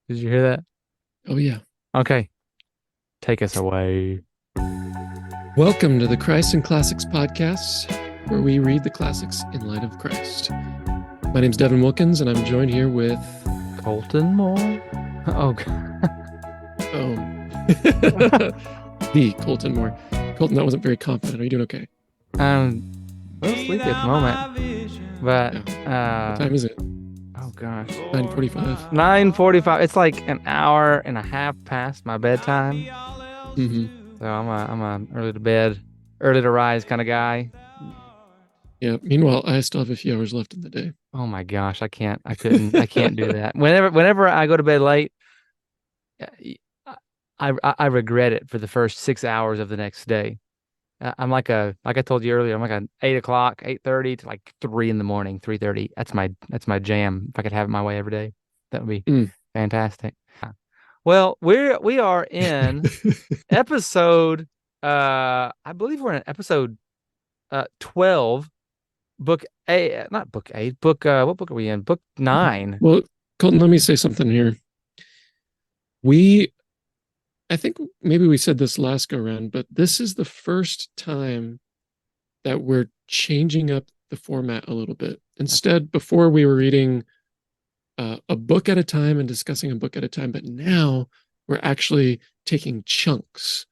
Did you hear that? Oh, yeah. Okay, take us away. Welcome to the Christ and Classics podcast, where we read the classics in light of Christ. My name's Devin Wilkins, and I'm joined here with, Colton Moore? Oh, oh, the Colton Moore. Colton, that wasn't very confident. Are you doing okay? I'm a little sleepy at the moment, but Yeah. What time is it? oh gosh, 9:45. 9:45. It's like an hour and a half past my bedtime, Mm-hmm. so I'm a early to bed, early to rise kind of guy. Yeah. Meanwhile, I still have a few hours left in the day. Oh my gosh, I can't do that. Whenever I go to bed late, uh, I regret it for the first 6 hours of the next day. I'm like I told you earlier, I'm like an 8 o'clock, 8:30 to like 3 in the morning, 3:30. That's my jam. If I could have it my way every day, that would be Mm. fantastic. Well, we are in episode I believe we're in episode 12, book A, not book 8, book what book are we in? Book 9. Well, Colton, let me say something here. We, I think maybe we said this last go around, but this is the first time that we're changing up the format a little bit. Instead, before we were reading a book at a time and discussing a book at a time, but now we're actually taking chunks.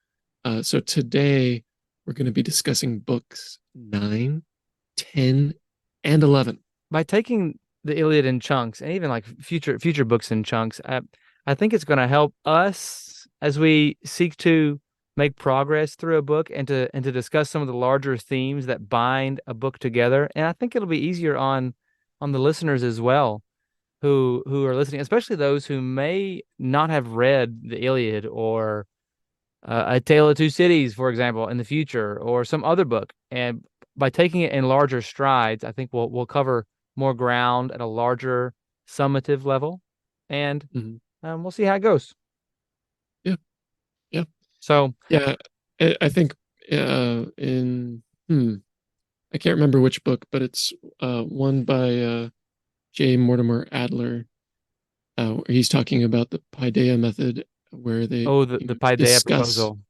So today we're going to be discussing books 9, 10, and 11. By taking the Iliad in chunks and even like future books in chunks, I think it's going to help us as we seek to make progress through a book and to discuss some of the larger themes that bind a book together. And I think it'll be easier on the listeners as well who are listening, especially those who may not have read the Iliad or A Tale of Two Cities, for example, in the future, or some other book. And by taking it in larger strides, I think we'll cover more ground at a larger summative level, and Mhm. we'll see how it goes. Yeah, yeah, So, yeah. I think in I can't remember which book, but it's one by J. Mortimer Adler. Where he's talking about the Paideia method, where they oh, the Paideia discuss. proposal,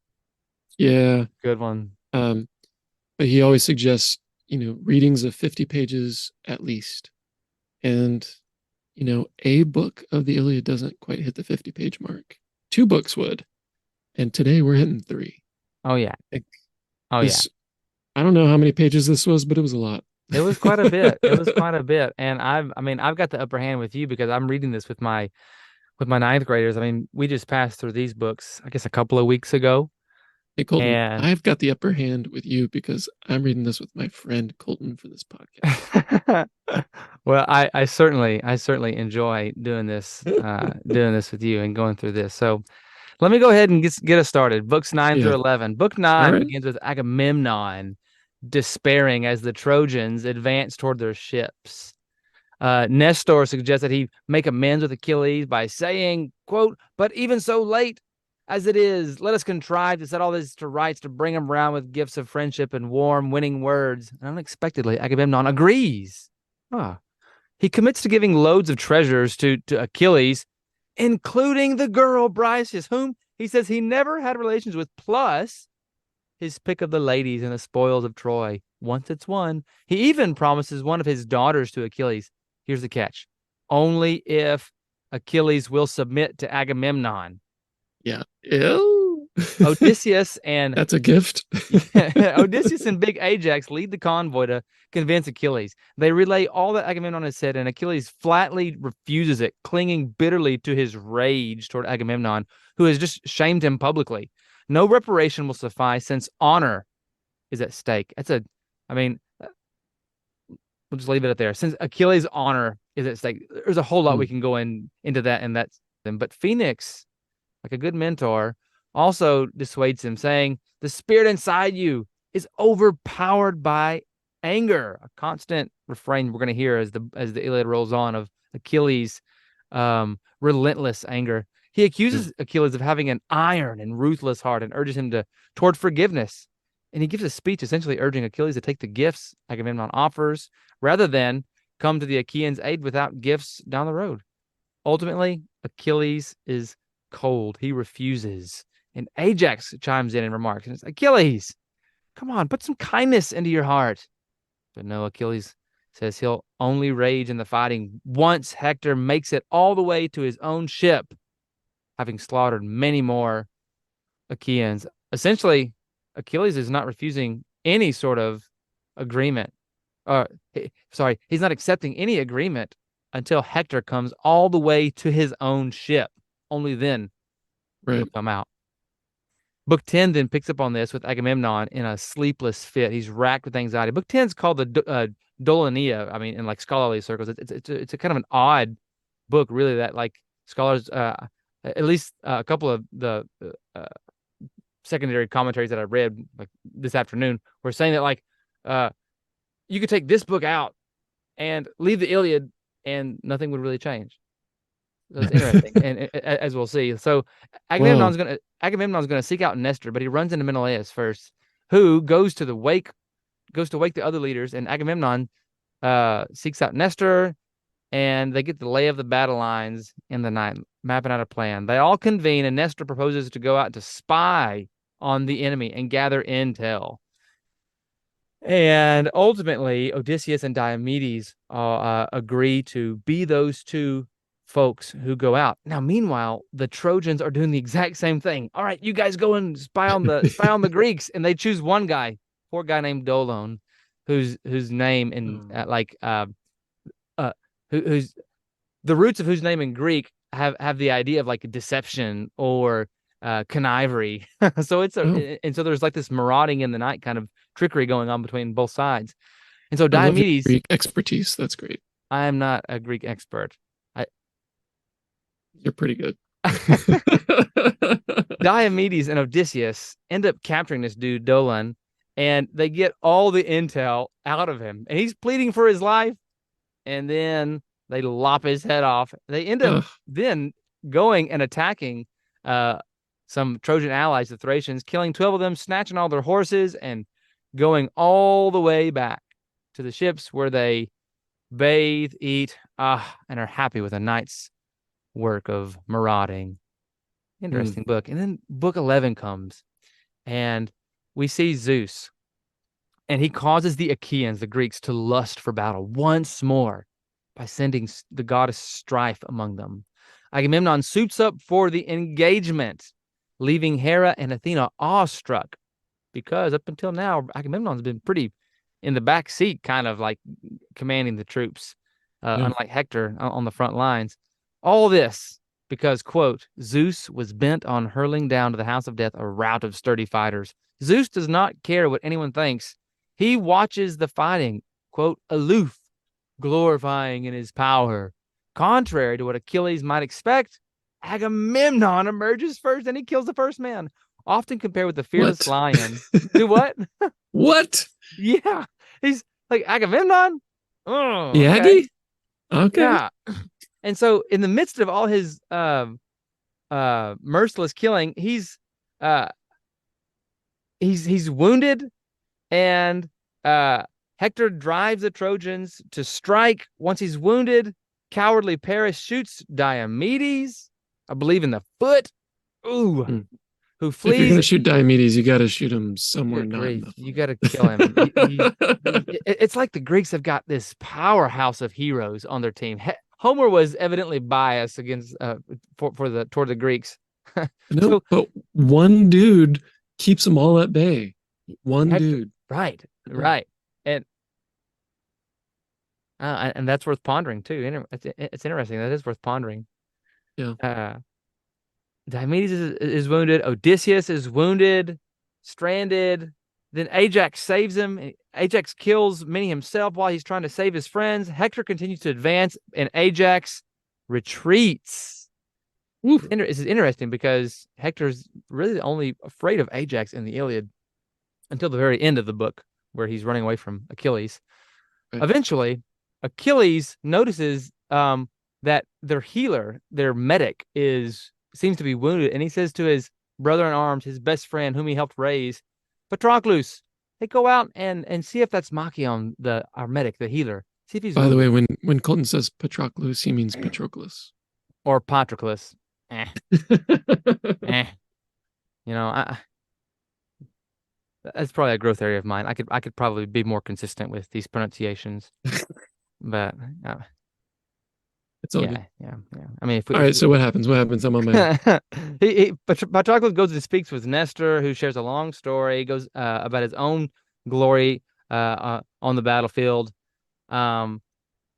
Yeah, good one. um, but he always suggests readings of 50 pages at least, and a book of the Iliad doesn't quite hit the 50-page mark. Two books would, and today we're hitting three. Oh yeah, Like oh yeah. this, I don't know how many pages this was, but it was a lot. It was quite a bit. It was quite a bit, and I mean, I've got the upper hand with you because I'm reading this with my ninth graders. I mean, we just passed through these books, I guess, a couple of weeks ago, Hey, Colton, and I've got the upper hand with you because I'm reading this with my friend Colton for this podcast. well, I certainly enjoy doing this with you and going through this. So let me go ahead and get us started. Books 9 Yeah. through 11. Book All 9 right. begins with Agamemnon despairing as the Trojans advance toward their ships. Nestor suggests that he make amends with Achilles by saying, quote, "But even so late as it is, let us contrive to set all this to rights to bring him round with gifts of friendship and warm, winning words." And unexpectedly, Agamemnon agrees. Ah. He commits to giving loads of treasures to Achilles, including the girl Briseis, whom he says he never had relations with, plus his pick of the ladies and the spoils of Troy. Once it's won, he even promises one of his daughters to Achilles. Here's the catch: only if Achilles will submit to Agamemnon. Yeah. Ew. Odysseus and That's a gift. Odysseus and Big Ajax lead the convoy to convince Achilles. They relay all that Agamemnon has said, and Achilles flatly refuses it, clinging bitterly to his rage toward Agamemnon, who has just shamed him publicly. No reparation will suffice since honor is at stake. I mean, we'll just leave it at there. Since Achilles' honor is at stake, there's a whole lot we Hmm. can go into that and that's them. But Phoenix, like a good mentor, also dissuades him, saying, "The spirit inside you is overpowered by anger." A constant refrain we're going to hear as the Iliad rolls on of Achilles' relentless anger. He Yeah. accuses Achilles of having an iron and ruthless heart and urges him to toward forgiveness. And he gives a speech essentially urging Achilles to take the gifts Agamemnon offers rather than come to the Achaeans' aid without gifts down the road. Ultimately, Achilles is cold. He refuses. And Ajax chimes in and remarks, and it's Achilles, come on, put some kindness into your heart. But no, Achilles says he'll only rage in the fighting once Hector makes it all the way to his own ship, having slaughtered many more Achaeans. Essentially, Achilles is not refusing any sort of agreement. Sorry, he's not accepting any agreement until Hector comes all the way to his own ship. Only then he'll Right. come out. Book 10 then picks up on this with Agamemnon in a sleepless fit. He's racked with anxiety. Book 10 is called the Dolania. I mean, in like scholarly circles, it's a kind of an odd book, really, that like scholars, at least a couple of the secondary commentaries that I read like this afternoon were saying that like you could take this book out and leave the Iliad and nothing would really change. That's interesting, and as we'll see. So Whoa. Agamemnon's gonna seek out Nestor, but he runs into Menelaus first, who goes to wake the other leaders, and Agamemnon seeks out Nestor, and they get the lay of the battle lines in the night, mapping out a plan. They all convene, and Nestor proposes to go out to spy on the enemy and gather intel. And ultimately, Odysseus and Diomedes agree to be those two folks who go out. Now, meanwhile, the Trojans are doing the exact same thing. All right, you guys go and spy on the Greeks, and they choose one guy, poor guy named Dolon, whose name in who's the roots of whose name in Greek have the idea of like deception or connivery. So Oh, and so there's like this marauding in the night kind of trickery going on between both sides. And so I love your Diomedes, Greek expertise. That's great. I am not a Greek expert. I You're pretty good. Diomedes and Odysseus end up capturing this dude Dolan, and they get all the intel out of him, and he's pleading for his life. And then they lop his head off. They end up Ugh. then going and attacking some Trojan allies, the Thracians, killing 12 of them, snatching all their horses, and going all the way back to the ships where they bathe, eat, and are happy with a night's work of marauding. Mm. Interesting book. And then book 11 comes, and we see Zeus, and he causes the Achaeans, the Greeks, to lust for battle once more by sending the goddess strife among them. Agamemnon suits up for the engagement, leaving Hera and Athena awestruck because up until now, Agamemnon's been pretty in the back seat, kind of like commanding the troops, Yeah. unlike Hector on the front lines. All this because, quote, Zeus was bent on hurling down to the house of death a rout of sturdy fighters. Zeus does not care what anyone thinks. He watches the fighting, quote, aloof, glorifying in his power. Contrary to what Achilles might expect, Agamemnon emerges first and he kills the first man, often compared with the fearless What? lion. Do what? What? Yeah. He's like Agamemnon? Oh, okay. Yagi? Okay. Yeah. And so in the midst of all his merciless killing, uh he's wounded, and Hector drives the Trojans to strike. Once he's wounded, cowardly Paris shoots Diomedes, I believe in the foot. Ooh, Mm. who If you're gonna flees. shoot Diomedes, you got to shoot him somewhere Good not in grief, the you got to foot. kill him. It's like the Greeks have got this powerhouse of heroes on their team. Homer was evidently biased against toward the Greeks. No, So but one dude keeps them all at bay. One Hector, dude. right, Yeah. right, and that's worth pondering too. It's interesting. That is worth pondering. Yeah. Uh, Diomedes is wounded. Odysseus is wounded, stranded. Then Ajax saves him. Ajax kills many himself while he's trying to save his friends. Hector continues to advance, and Ajax retreats. Woo. This is interesting because Hector's really only afraid of Ajax in the Iliad until the very end of the book, where he's running away from Achilles. Right. Eventually, Achilles notices that their healer, their medic, seems to be wounded, and he says to his brother in arms, his best friend, whom he helped raise, Patroclus, hey, go out and see if that's Machion, our medic, the healer. See if he's By the way, wounded. when Colton says Patroclus, he means Patroclus. or Patroclus. Eh, eh. You know, that's probably a growth area of mine. I could probably be more consistent with these pronunciations, but uh, It's all good. yeah. I mean, All if right, so what happens? What happens? I'm on my Patroclus goes and speaks with Nestor, who shares a long story, goes about his own glory on the battlefield, um,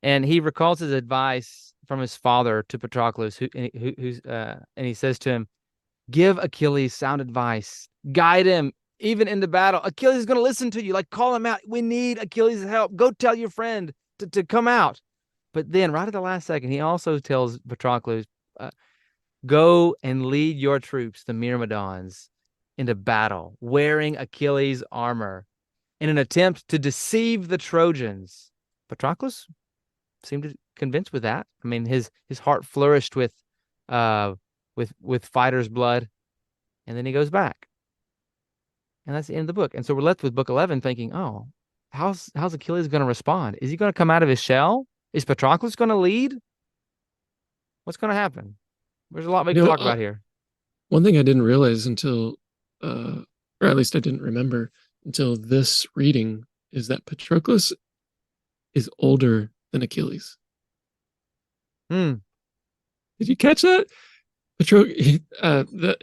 and he recalls his advice from his father to Patroclus, and he says to him, "Give Achilles sound advice, guide him even in the battle. Achilles is going to listen to you. Like call him out. We need Achilles' help. Go tell your friend to come out." But then, right at the last second, he also tells Patroclus, uh, "Go and lead your troops, the Myrmidons, into battle, wearing Achilles' armor, in an attempt to deceive the Trojans." Patroclus seemed to convinced with that. I mean, his heart flourished uh, with fighter's blood, and then he goes back, and that's the end of the book. And so we're left with book 11, thinking, "Oh, how's Achilles going to respond? Is he going to come out of his shell? Is Patroclus going to lead? What's going to happen?" There's a lot we you can know talk about here. one thing I didn't realize until or at least I didn't remember until this reading is that Patroclus is older than Achilles. Hmm. Did you catch that? In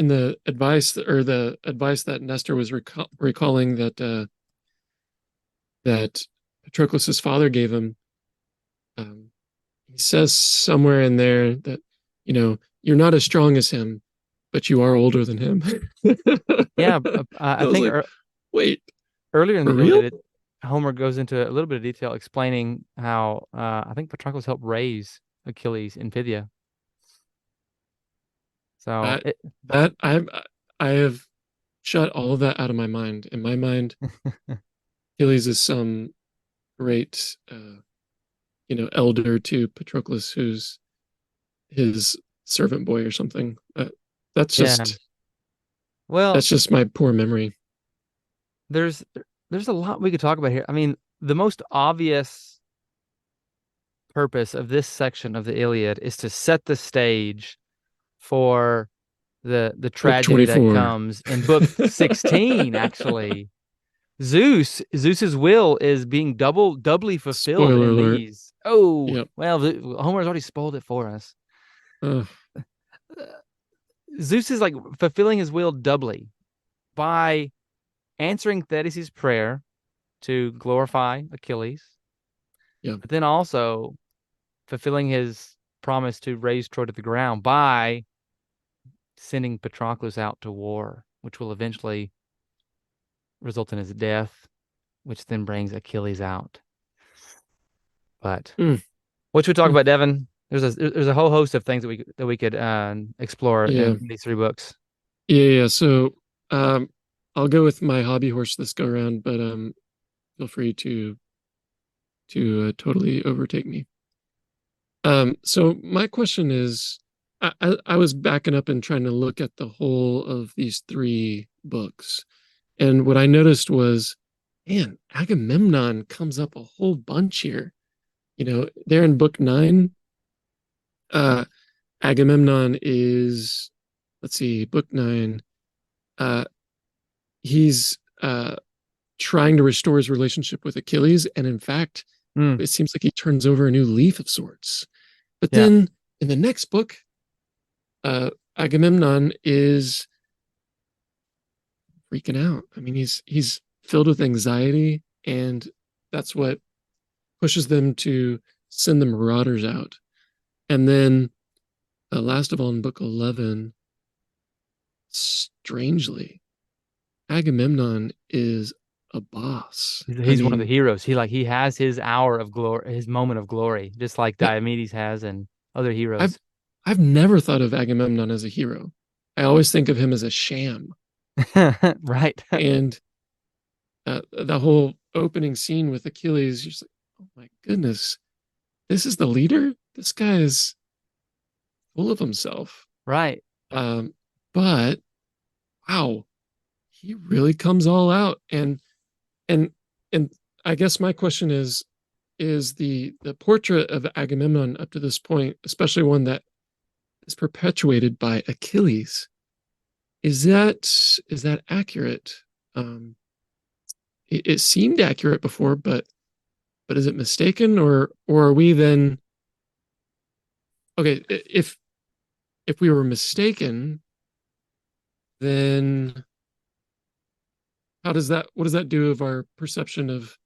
the advice or the advice that Nestor was recalling that Patroclus's father gave him, he says somewhere in there that you're not as strong as him, but you are older than him. Yeah, I I was think like, wait, earlier in for the real? Iliad, Homer goes into a little bit of detail explaining how I think Patroclus helped raise Achilles in Phthia. So That that I have shut all of that out of my mind. In my mind, Achilles is some great elder to Patroclus who's his servant boy or something. That's yeah. just Well, that's just my poor memory. there's there's a lot we could talk about here. I mean, the most obvious purpose of this section of the Iliad is to set the stage for the Book tragedy that 24. comes in book 16, actually. Zeus's will is being doubly fulfilled Spoiler in alert. these. Oh, Yep. well, Homer's already spoiled it for us. Uh, Uh, Zeus is like fulfilling his will doubly by answering Thetis' prayer to glorify Achilles, yeah. but then also fulfilling his promise to raise Troy to the ground by sending Patroclus out to war, which will eventually result in his death, which then brings Achilles out. But Mm, what should we talk mm, about, Devin? There's a whole host of things that we could explore yeah. in these three books. Yeah. So um, I'll go with my hobby horse this go around, but feel free to totally overtake me. So my question is, I was backing up and trying to look at the whole of these three books, and what I noticed was, man, Agamemnon comes up a whole bunch here. There in book 9, uh, Agamemnon is, let's see, book 9. Uh, he's trying to restore his relationship with Achilles, and in fact, Mm, it seems like he turns over a new leaf of sorts. But yeah, then in the next book, Agamemnon is freaking out. I mean, he's filled with anxiety, and that's what pushes them to send the marauders out. And then, last of all, in book 11, strangely, Agamemnon is a boss. I he's one of the mean, heroes. He has his hour of glory, his moment of glory, just like that Diomedes has and other I've heroes. I've never thought of Agamemnon as a hero. I always think of him as a sham. Right. And the whole opening scene with Achilles, you're just like, oh my goodness, this is the leader? This guy is full of himself. Right. Um, but wow, he really comes all out. And and I guess my question is the portrait of Agamemnon up to this point, especially one that is perpetuated by Achilles. Is that accurate? Um, it seemed accurate before, but is it mistaken, or are we then okay? If we were mistaken, then what does that do of our perception of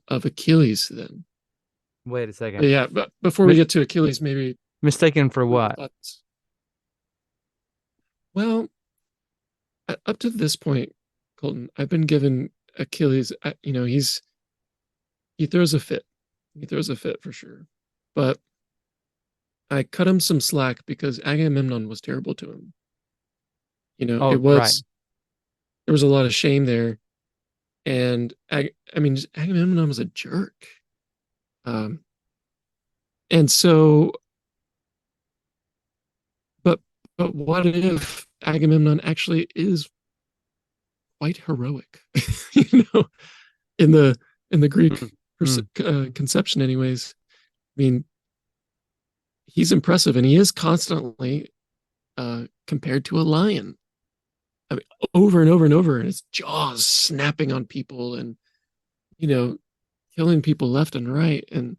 Achilles then? Wait a But second. yeah, but before we Mi- get to Achilles, maybe Mistaken for what? thoughts. Well, up to this point, Colton, I've been given Achilles. He throws a fit. He throws a fit for sure. But I cut him some slack because Agamemnon was terrible to him. It Oh, right. was there was a lot of shame there, and I mean, Agamemnon was a jerk. Um, and so, but but what if Agamemnon actually is quite heroic? you know, in the in the Greek Mm, mm. conception, anyways. I mean, he's impressive, and he is constantly compared to a lion. I mean, over and over and over, and his jaws snapping on people, and you know, killing people left and right, and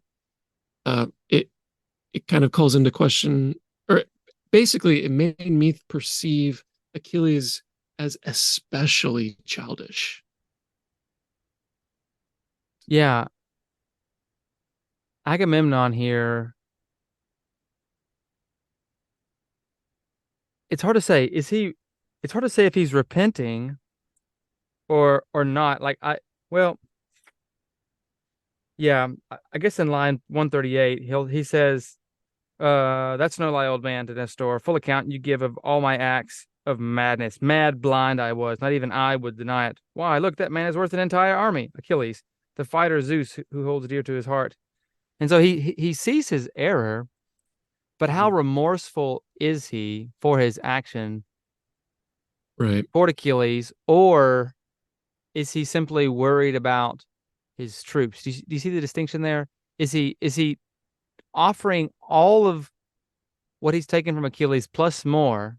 it kind of calls into question, or basically, it made me perceive Achilles as especially childish. Yeah, Agamemnon here. It's hard to say. Is he? It's hard to say if he's repenting or not. Well, yeah. I guess in line 138, he says, that's no lie, old man, to Nestor. Full account you give of all my acts of madness. Mad blind I was. Not even I would deny it. Why, look, that man is worth an entire army. Achilles, the fighter Zeus, who holds dear to his heart. And so he sees his error, but how Mhm. remorseful is he for his action Right. toward Achilles, or is he simply worried about his troops? Do you see the distinction there? Is he offering all of what he's taken from Achilles plus more,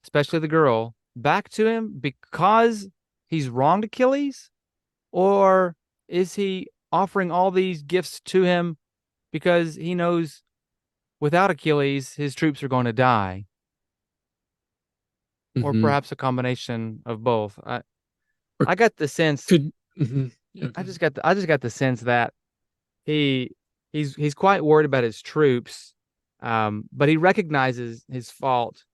especially the girl, back to him because he's wronged Achilles? Or is he offering all these gifts to him because he knows without Achilles, his troops are going to die? Or Mm-hmm. perhaps a combination of both. Or I got the sense, could mm-hmm. Yeah, go ahead. I just got the sense that he he's quite worried about his troops, but he recognizes his fault,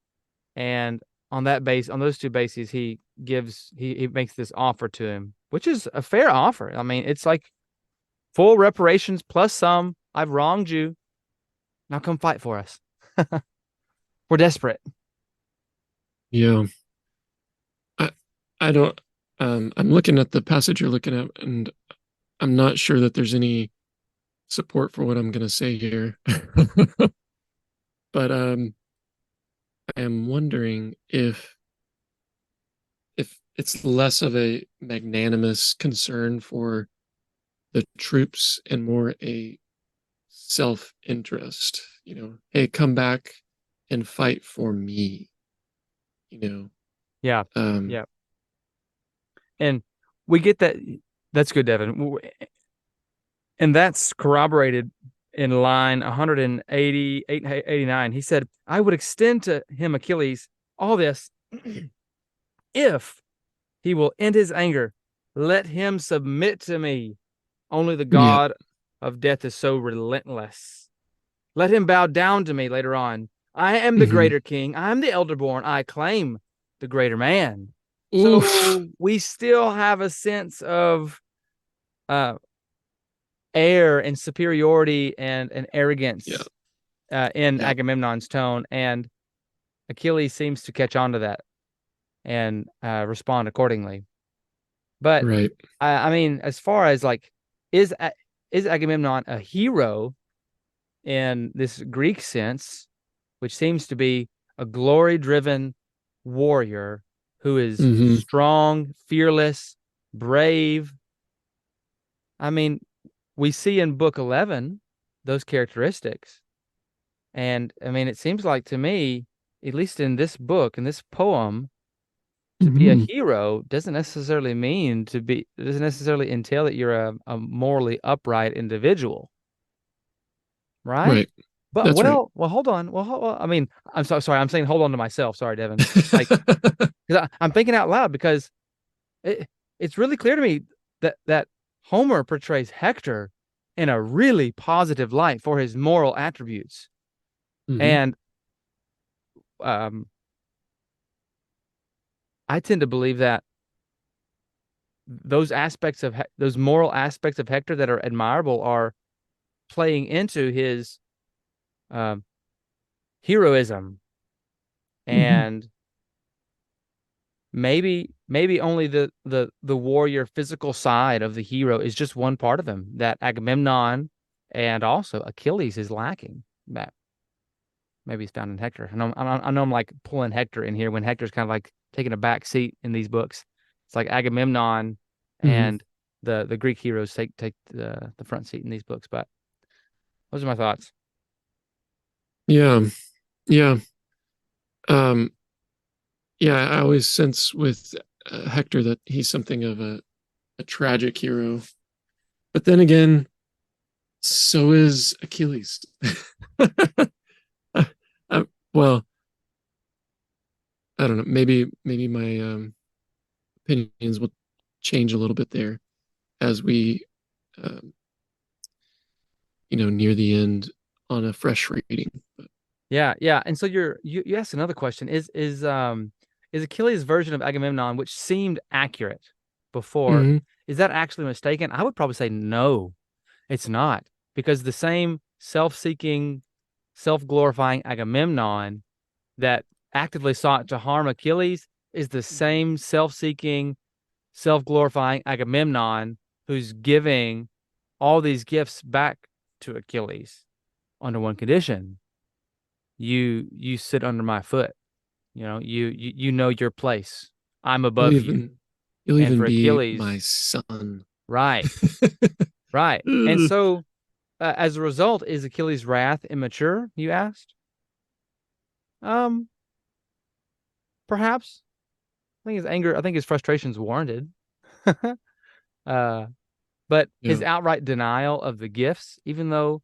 and on those two bases, he makes this offer to him, which is a fair offer. I mean, it's like full reparations plus some. I've wronged you. Now come fight for us. We're desperate. Yeah. I I don't I'm looking at the passage you're looking at, and I'm not sure that there's any support for what I'm gonna say here. But I am wondering if it's less of a magnanimous concern for the troops and more a self-interest, hey, come back and fight for me, you know. Yeah, Um yeah, and we get that. That's good, Devin, and that's corroborated in line 188 89. He said, I would extend to him, Achilles, all this if he will end his anger. Let him submit to me. Only the yeah. god of death is so relentless. Let him bow down to me later on. I am the Hmm. greater king. I am the elder born. I claim the greater man. Oof. So we still have a sense of uh, air and superiority and Yeah. arrogance in Yeah. Agamemnon's tone, and Achilles seems to catch on to that and respond accordingly. But Right. I mean, as far as like, is is Agamemnon a hero in this Greek sense, which seems to be a glory-driven warrior who is Hmm. strong, fearless, brave? I mean, we see in book 11 those characteristics. And I mean, it seems like to me, at least in this book, in this poem, to be a Hmm. hero doesn't necessarily entail that you're a morally upright individual, right? Right. But That's right. well, hold on. I mean, I'm so sorry. I'm saying hold on to myself. Sorry, Devin. Like, 'cause I'm thinking out loud because it's really clear to me that Homer portrays Hector in a really positive light for his moral attributes. Hmm. And um, I tend to believe that those moral aspects of Hector that are admirable are playing into his um, heroism, Hmm. and maybe only the warrior physical side of the hero is just one part of him that Agamemnon and also Achilles is lacking. That maybe is found in Hector. I know I'm like pulling Hector in here when Hector's kind of like taking a back seat in these books. It's like Agamemnon Hmm. and the Greek heroes take the front seat in these books. But those are my thoughts. Yeah. Yeah. Um, yeah. I always sense with Hector that he's something of a tragic hero. But then again, so is Achilles. Uh, well, I don't know. Maybe my opinions will change a little bit there as we, um, near the end on a fresh reading. But, Yeah, yeah. And so you asked another question. Is Achilles' version of Agamemnon, which seemed accurate before, mhm. is that actually mistaken? I would probably say no, it's not. Because the same self-seeking, self-glorifying Agamemnon that actively sought to harm Achilles is the same self-seeking, self-glorifying Agamemnon who's giving all these gifts back to Achilles under one condition. You sit under my foot. You know your place. I'm You'll above you. even you'll And even for be my Achilles, son. right, right. And so as a result, is Achilles' wrath immature, you asked? Um, Perhaps. I think his frustration is warranted. uh, but his Yeah. outright denial of the gifts, even though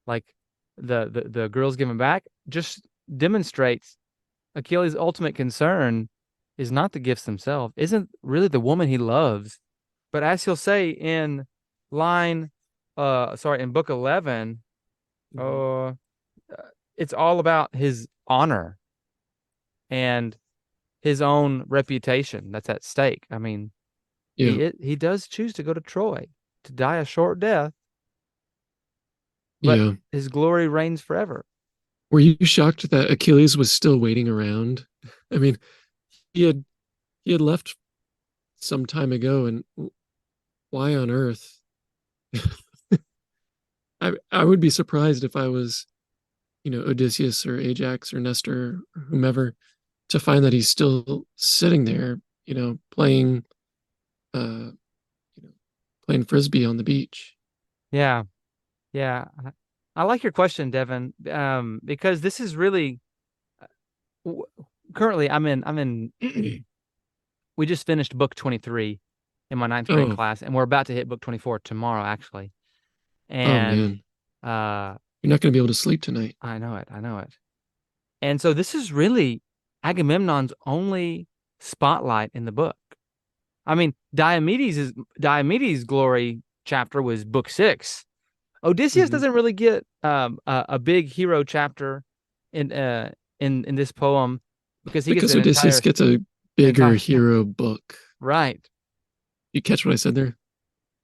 like the girls give him back, just demonstrates Achilles' ultimate concern is not the gifts themselves, isn't really the woman he loves, but as he'll say in line, in book 11, Mhm. uh, it's all about his honor and his own reputation that's at stake. I mean, Yeah. he does choose to go to Troy to die a short death, but Yeah. his glory reigns forever. Were you shocked that Achilles was still waiting around? I mean, he had he had left some time ago, and why on earth? I would be surprised if I was, Odysseus or Ajax or Nestor or whomever, to find that he's still sitting there, playing uh, you know, playing frisbee on the beach. Yeah, yeah. I like your question, Devin, because this is really w- currently I'm in we just finished book 23 in my ninth grade Oh, class, and we're about to hit book 24 tomorrow, actually. oh And man, uh, you're not going to be able to sleep tonight. I know it, I know it. And so this is really Agamemnon's only spotlight in the book. I mean, Diomedes' glory chapter was book 6. Odysseus Hmm. doesn't really get a big hero chapter in in this poem because he gets Because Odysseus gets a an bigger entire hero book. right. You catch what I said there?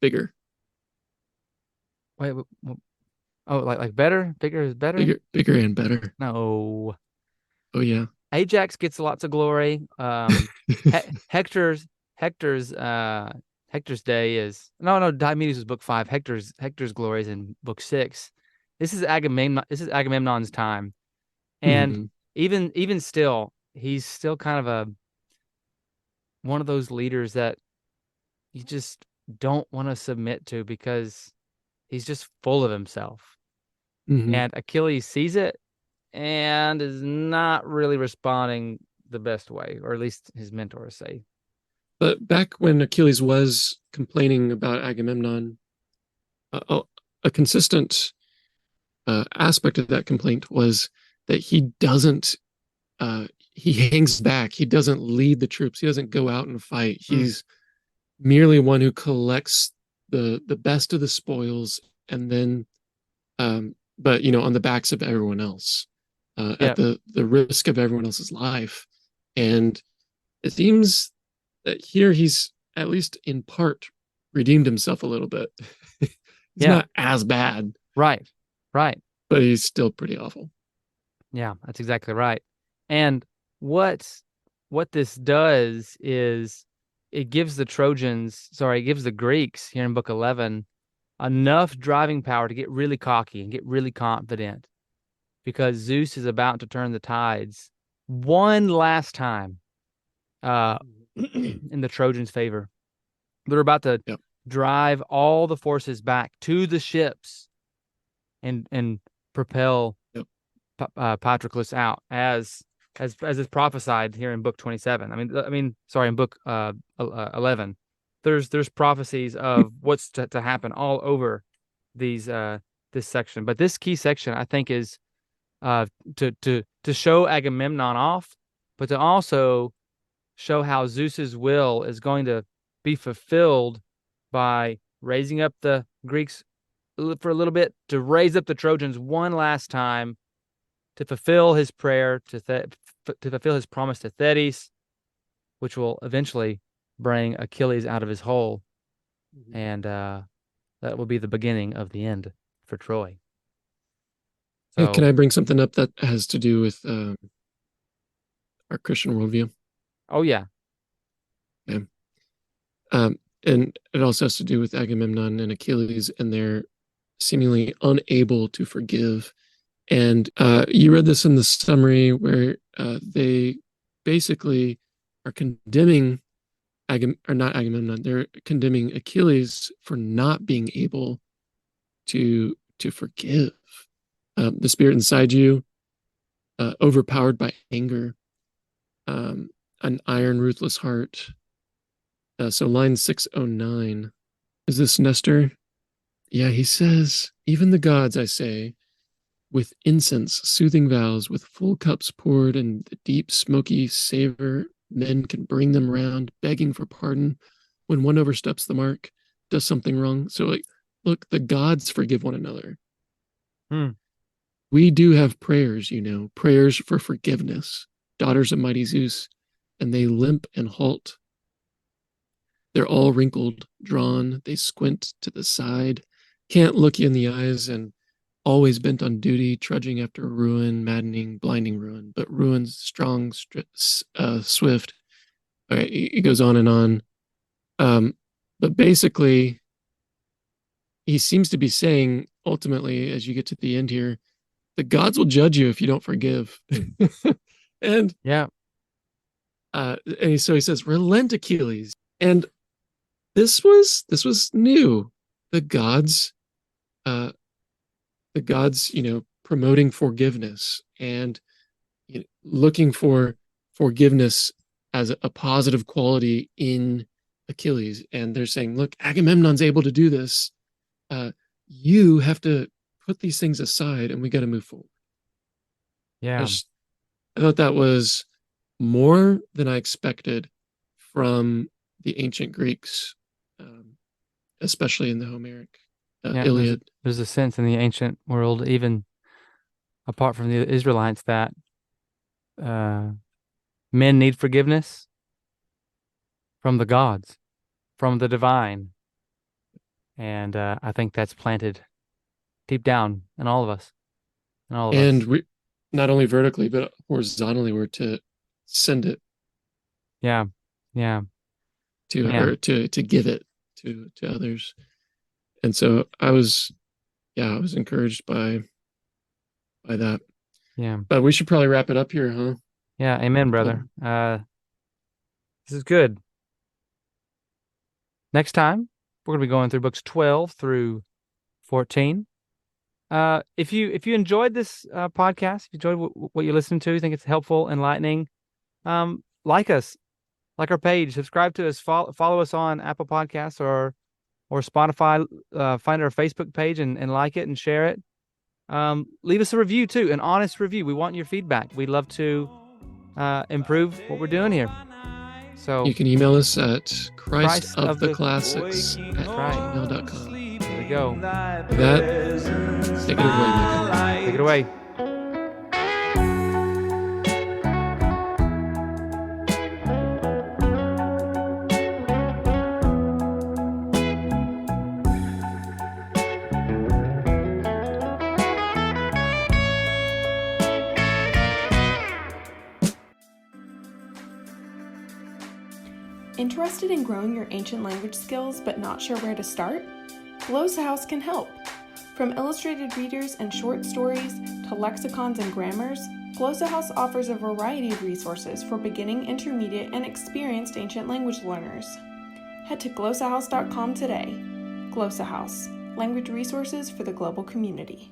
Bigger, Wait, oh, like better, bigger is better? bigger and better. No. Oh yeah. Ajax gets lots of glory. He Hector's Hector's day is no, Diomedes was book 5. Hector's glory is in book 6. This is Agamemnon's time. And Hmm. even still, he's still kind of a one of those leaders that you just don't want to submit to because he's just full of himself. Hmm. And Achilles sees it and is not really responding the best way, or at least his mentors say. But back when Achilles was complaining about Agamemnon, a, a consistent aspect of that complaint was that he doesn't he hangs back. He doesn't lead the troops. He doesn't go out and fight. Mm. He's merely one who collects the best of the spoils, and then but on the backs of everyone else, at Yeah, the risk of everyone else's life. And it seems that here he's at least in part redeemed himself a little bit. He's yeah, not as bad, right, right. but he's still pretty awful. Yeah, that's exactly right. And what what this does is it gives the Trojans, sorry, it gives the Greeks here in book 11 enough driving power to get really cocky and get really confident because Zeus is about to turn the tides one last time uh in the Trojans' favor. They're about to Yep. drive all the forces back to the ships and propel Yep. Patroclus out as is prophesied here in book 27. I mean, sorry, in book 11. There's prophecies of what's to happen all over these this section, but this key section I think is uh to show Agamemnon off, but to also show how Zeus's will is going to be fulfilled by raising up the Greeks for a little bit, to raise up the Trojans one last time, to fulfill his prayer to fulfill his promise to Thetis, which will eventually bring Achilles out of his hole, and that will be the beginning of the end for Troy. Hey, can So, I bring something up that has to do with our Christian worldview? oh yeah, Yeah. And it also has to do with Agamemnon and Achilles and their seemingly unable to forgive. And you read this in the summary where they basically are condemning or not Agamemnon, they're condemning Achilles for not being able to forgive. The spirit inside you, overpowered by anger, um, an iron, ruthless heart. So line 609. Is this Nestor? Yeah, he says, even the gods, I say, with incense, soothing vows, with full cups poured, and the deep, smoky savor, men can bring them round, begging for pardon when one oversteps the mark, does something wrong. So, like, look, the gods forgive one another. hmm. We do have prayers, prayers for forgiveness, daughters of mighty Zeus, and they limp and halt. They're all wrinkled, drawn, they squint to the side, can't look you in the eyes, and always bent on duty, trudging after ruin, maddening, blinding ruin, but ruin's strong, swift. All right, he goes on and on. But basically, he seems to be saying, ultimately, as you get to the end here, the gods will judge you if you don't forgive. and Yeah, so he says, relent, Achilles. And this was new. The gods, uh, promoting forgiveness and looking for forgiveness as a positive quality in Achilles. And they're saying, look, Agamemnon's able to do this. You have to put these things aside and we got to move forward. I, yeah, just, I thought that was more than I expected from the ancient Greeks, especially in the Homeric yeah. Iliad. There's a sense in the ancient world, even apart from the Israelites, that uh, men need forgiveness from the gods, from the divine. And I think that's planted deep down in all of us, in all of And us. we, not only vertically, but horizontally, we're to send it Yeah, yeah, to, man, or to give it to others. And so I was encouraged by that. yeah, But we should probably wrap it up here, huh? yeah. Amen, brother. Colton? This is good. Next time, we're gonna be going through books 12 through 14. If you enjoyed this podcast, if you enjoyed what you listened to, think it's helpful, enlightening, like us, like our page, subscribe to us, follow us on Apple Podcasts or Spotify. Find our Facebook page and like it and share it. Leave us a review too, an honest review. We want your feedback. We'd love to improve what we're doing here. So You can email us at Christoftheclassics christoftheclassics@gmail.com. there we go. With that, take it away, Micah. Take it away. Interested in growing your ancient language skills but not sure where to start? Glossa House can help. From illustrated readers and short stories to lexicons and grammars, Glossa House offers a variety of resources for beginning, intermediate, and experienced ancient language learners. Head to glossahouse.com today. Glossa House, language resources for the global community.